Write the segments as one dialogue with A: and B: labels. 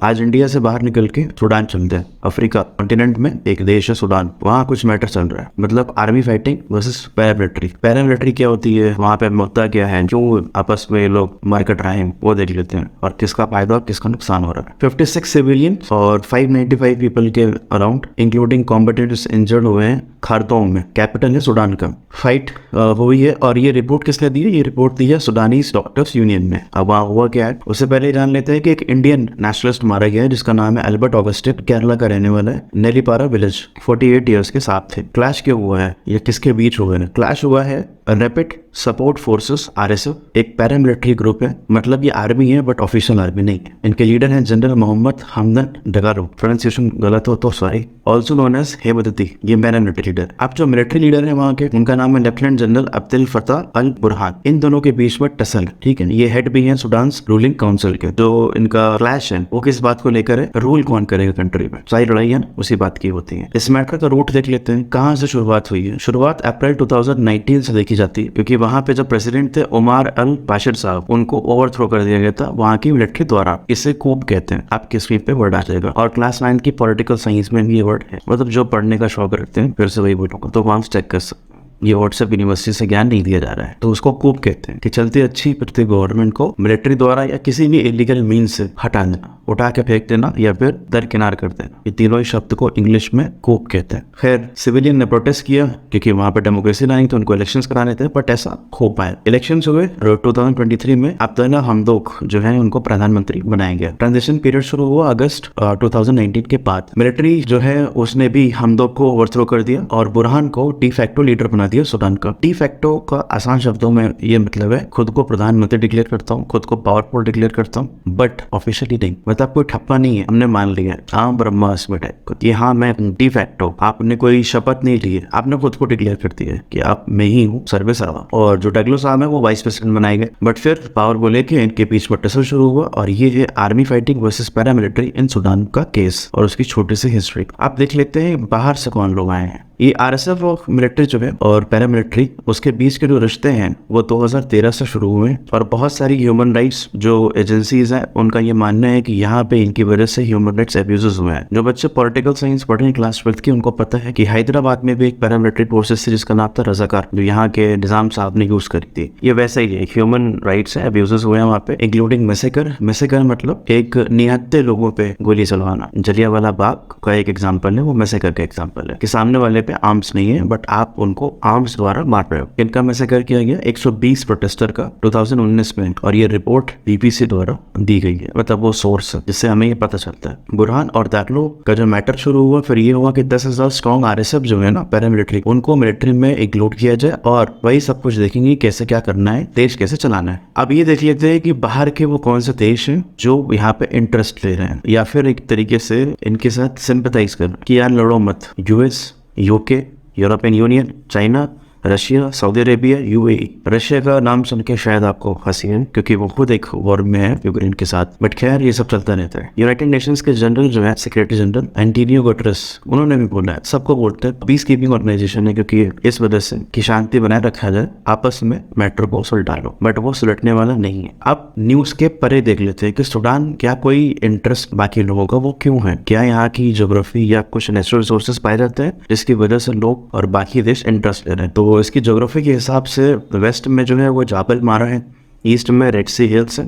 A: आज इंडिया से बाहर निकल के सूडान चलते हैं। अफ्रीका कॉन्टिनेंट में एक देश है सूडान, वहाँ कुछ मैटर चल रहा है, मतलब army fighting versus paramilitary. Paramilitary क्या होती है, वहाँ पे मुद्दा क्या है, जो आपस में लोग मार कट रहे हैं वो देख लेते हैं और किसका फायदा और किसका नुकसान हो रहा है। 56 सिविलियन और 595 पीपल के अराउंड इंक्लूडिंग कॉम्बेटेंट्स इंजर्ड हुए हैं खार्तूम में, कैपिटल है सूडान का। फाइट हुई है और ये रिपोर्ट किसने दी है, ये रिपोर्ट दी है सुडानीज डॉक्टर्स यूनियन में। अब वहाँ हुआ क्या है, उससे पहले जान लेते हैं कि एक इंडियन नेशनलिस्ट मारा गया है जिसका नाम है एल्बर्ट ऑगस्टिन, केरला का रहने वाला है, नेलीपारा विलेज। 48 ईयर्स के साथ थे। क्लैश क्यों हुआ है, ये किसके बीच हुआ है? क्लैश हुआ है रैपिड सपोर्ट फोर्सेस आरएसएफ, एक पैरामिलिट्री ग्रुप है, मतलब ये आर्मी है बट ऑफिशियल आर्मी नहीं है। इनके लीडर हैं जनरल मोहम्मद हमदन डगारो, प्रोनाउंसिएशन गलत हो तो सॉरी, ऑल्सो नोन एज हेमदती, ये पैरामिलिट्री लीडर। अब जो मिलिट्री लीडर है वहाँ के, उनका नाम है लेफ्टिनेंट जनरल अब्दुल फताह अल बुरहान। इन दोनों के बीच में टसल, ठीक है, ये हेड भी है सूडान रूलिंग काउंसिल के। जो इनका क्लैश है वो किस बात को लेकर है, रूल कौन करेगा कंट्री में, सारी लड़ाई है उसी बात की होती है। इस मैटर का रूट देख लेते हैं, कहाँ से शुरुआत हुई है। शुरुआत अप्रैल 2019 से देखी जाती है, क्योंकि वहाँ पे जो प्रेसिडेंट थे उमर अल बाशिर साहब, उनको ओवरथ्रो कर दिया गया था वहाँ की मिलिट्री द्वारा। इसे कूप कहते हैं, आपके स्क्रीन पे वर्ड आ जाएगा। और क्लास 9 की पॉलिटिकल साइंस में भी ये वर्ड है, मतलब जो पढ़ने का शौक रखते हैं, फिर से वही बोलूंगा तो वहाँ चेक कर सकते। ये व्हाट्सएप यूनिवर्सिटी से ज्ञान नहीं दिया जा रहा है, तो उसको कूप कहते हैं कि चलती अच्छी प्रति गवर्नमेंट को मिलिट्री द्वारा या किसी भी इलीगल मीन से हटा देना, उठा के फेंक देना या फिर दरकिनार कर देना। ये तीनों ही शब्द को इंग्लिश में कूप कहते हैं। खैर सिविलियन ने प्रोटेस्ट किया क्योंकि वहां पर डेमोक्रेसी लानी तो उनको इलेक्शंस कराने थे, बट ऐसा हो पाया। इलेक्शंस हुए 2023 में अब्दुल्ला हमदोक जो है उनको प्रधानमंत्री बनाया गया। ट्रांजिशन पीरियड शुरू हुआ अगस्त 2019 के बाद। मिलिट्री जो है उसने भी हमदोक को ओवरथ्रो कर दिया और बुरहान को डी फैक्टो लीडर बना दिया सूडान का। डी फैक्टो का आसान शब्दों में ये मतलब है, खुद को प्रधानमंत्री डिक्लेयर करता हूँ, खुद को पावरफुल डिक्लेयर करता हूँ, बट ऑफिशियली नहीं, मतलब कोई ठप्पा नहीं है, हमने मान लिया है, हाँ ब्रह्मास्म टाइप कि हाँ मैं डी फैक्टो। आपने कोई शपथ नहीं ली है, आपने खुद को डिक्लेयर कर दिया है कि आप मैं ही हूँ सर्विस आवा। और जो डगलो साहब है वो वाइस प्रेसिडेंट बनाए गए, बट फिर पावर बोले कि इनके बीच में टसल शुरू हुआ और ये है आर्मी फाइटिंग वर्सेस पैरामिलिट्री इन सूडान का केस और उसकी छोटी सी हिस्ट्री। आप देख लेते हैं बाहर से कौन लोग आए हैं। ये आरएसएफ और मिलिट्री जो है और पैरामिलिट्री, उसके बीच के जो रिश्ते हैं वो 2013 से शुरू हुए और बहुत सारी ह्यूमन राइट्स जो एजेंसीज हैं उनका ये मानना है कि यहाँ पे इनकी वजह से ह्यूमन राइट्स एब्यूजेस हुए हैं। जो बच्चे पॉलिटिकल साइंस पढ़े हैं क्लास 12 की, उनको पता है कि हैदराबाद में भी एक पैरामिलिट्री फोर्सेस थी जिसका नाम था रजाकार, जो यहाँ के निजाम साहब ने यूज करी थी। ये वैसे ही है, ह्यूमन राइट्स एब्यूजेस हुए हैं वहाँ पे, इंक्लूडिंग मैसेकर। मैसेकर मतलब एक निहत्थे लोगों पे गोली चलवाना। जलियांवाला बाग का एक एग्जाम्पल है, वो मैसेकर का एग्जाम्पल है कि सामने वाले पे आर्म्स नहीं है बट आप उनको आर्म्स द्वारा मार रहे हो। इनका मैसेकर किया गया 120 प्रोटेस्टर का 2019 में, और ये रिपोर्ट बीबीसी द्वारा दी गई है, मतलब वो सोर्स है जिससे हमें ये पता चलता है। बुरहान और दाखलो का जो मैटर शुरू हुआ, फिर ये हुआ कि 10,000 स्ट्रॉन्ग आरएसएफ जो है ना पैरामिलिट्री, उनको मिलिट्री में इंक्लूड किया जाए और वही सब कुछ देखेंगे कैसे क्या करना है, देश कैसे चलाना है। अब ये देख लेते हैं कि बाहर के वो कौन से देश हैं जो यहाँ पे इंटरेस्ट ले रहे हैं या फिर एक तरीके से इनके साथ सिंपैथाइज कर कि यार लड़ो मत। US, UK, European union, China, Russia, Saudi Arabia, UAE. Russia का नाम सुन के शायद आपको हंसी है क्योंकि वो खुद एक वॉर में है यूक्रेन के साथ, बट खैर ये सब चलता रहता है। यूनाइटेड नेशंस के जनरल जो है सेक्रेटरी जनरल एंटोनियो गुटेरेस, उन्होंने भी बोला है, सबको बोलते हैं पीस कीपिंग ऑर्गेनाइजेशन है क्योंकि इस वजह से कि शांति बनाए रखा जाए, आपस में मैटर को सुलटा लो, बट वो सुलटने वाला नहीं है। अब न्यूज के परे देख लेते हैं कि सूडान क्या कोई इंटरेस्ट बाकी लोगों का वो क्यों है, क्या यहाँ की ज्योग्राफी या कुछ नेचुरल रिसोर्सेज पाए जाते हैं जिसकी वजह से लोग और बाकी देश इंटरेस्ट ले रहे हैं। तो इसकी ज्योग्राफी के हिसाब से वेस्ट में जो है वो जाबल मारा है, ईस्ट में रेड सी हिल्स है,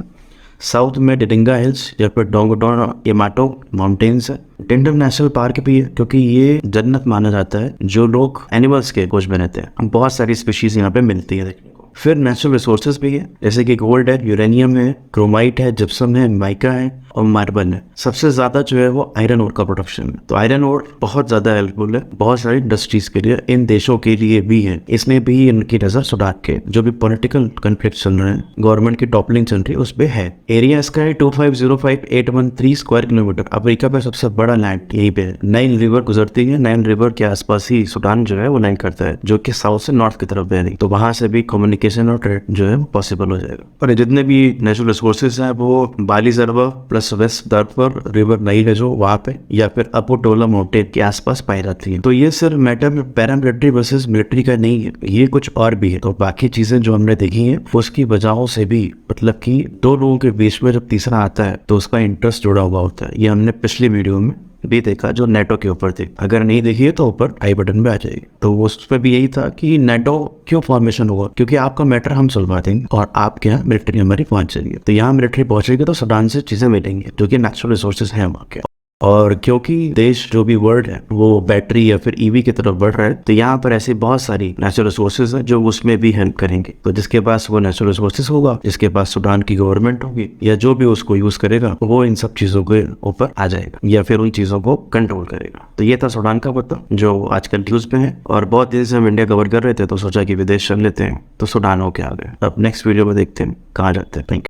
A: साउथ में डिडिंगा हिल्स या फिर डोंगोडोन येमाटो माउंटेन्स है। टिंडम नेशनल पार्क भी है क्योंकि ये जन्नत माना जाता है जो लोग एनिमल्स के खोज में रहते हैं, बहुत सारी स्पीशीज यहाँ पे मिलती है देखने को। फिर नेचुरल रिसोर्सेज भी है जैसे कि गोल्ड है, यूरेनियम है, क्रोमाइट है, जिप्सम है, माइका है और मार्बल है। सबसे ज्यादा जो है वो आयरन ओर का प्रोडक्शन है, तो आयरन ओर बहुत ज्यादा हेल्पफुल है बहुत सारी इंडस्ट्रीज के लिए, इन देशों के लिए भी है। इसने भी इनकी नजर सूडान के जो भी पॉलिटिकल कॉन्फ्लिक्ट चल रहे हैं, गवर्नमेंट की टॉपलिंग चल रही है, उस पे है। एरिया इसका है 2505,813 स्क्वायर किलोमीटर। अफ्रीका पे सबसे बड़ा लैंड यही पे है। नाइल रिवर गुजरती है, नाइल रिवर के आसपास ही सूडान जो है वो लाइन करता है, जो कि साउथ से नॉर्थ की तरफ बह रही, तो वहां से भी कम्युनिकेशन और ट्रेड जो है पॉसिबल हो जाएगा। और जितने भी नेचुरल रिसोर्सेज हैं वो बाली जरबा plus north west Darfur river Nile है जो वहाँ पे, या फिर अपोटोला माउंटेन के आसपास पाई जाती है। तो ये सिर्फ मैटर पैरामिलिट्री वर्सेस मिलिट्री का नहीं है, ये कुछ और भी है। तो बाकी चीजें जो हमने देखी हैं उसकी वजहों से भी, मतलब कि दो लोगों के बीच में जब तीसरा आता है तो उसका इंटरेस्ट जुड़ा हुआ होता है। ये हमने पिछली वीडियो में भी देखा जो नेटो के ऊपर थी, अगर नहीं देखी है तो ऊपर आई बटन पे आ जाएगी। तो उस पर भी यही था कि नेटो क्यों फॉर्मेशन हुआ, क्योंकि आपका मैटर हम सुलझा देंगे और आपके यहाँ मिलिट्री हमारी पहुंच जाएगी। तो यहाँ मिलिट्री पहुंचेगी तो सूडान से चीजें मिलेंगी जो कि नेचुरल रिसोर्सेज हैं वहाँ के। और क्योंकि देश जो भी वर्ल्ड है वो बैटरी या फिर ईवी की तरफ बढ़ रहा है, तो यहाँ पर ऐसी बहुत सारी नेचुरल रिसोर्सेज हैं जो उसमें भी हेल्प करेंगे। तो जिसके पास वो नेचुरल रिसोर्सेज होगा, जिसके पास सूडान की गवर्नमेंट होगी या जो भी उसको यूज करेगा, वो इन सब चीजों के ऊपर आ जाएगा या फिर उन चीजों को कंट्रोल करेगा। तो ये था सूडान का मुद्दा जो आजकल न्यूज में है, और बहुत दिन से हम इंडिया कवर कर रहे थे तो सोचा कि विदेश चल लेते हैं, तो सूडान होके आ गए। अब नेक्स्ट वीडियो में देखते हैं कहाँ जाते हैं। Thank you.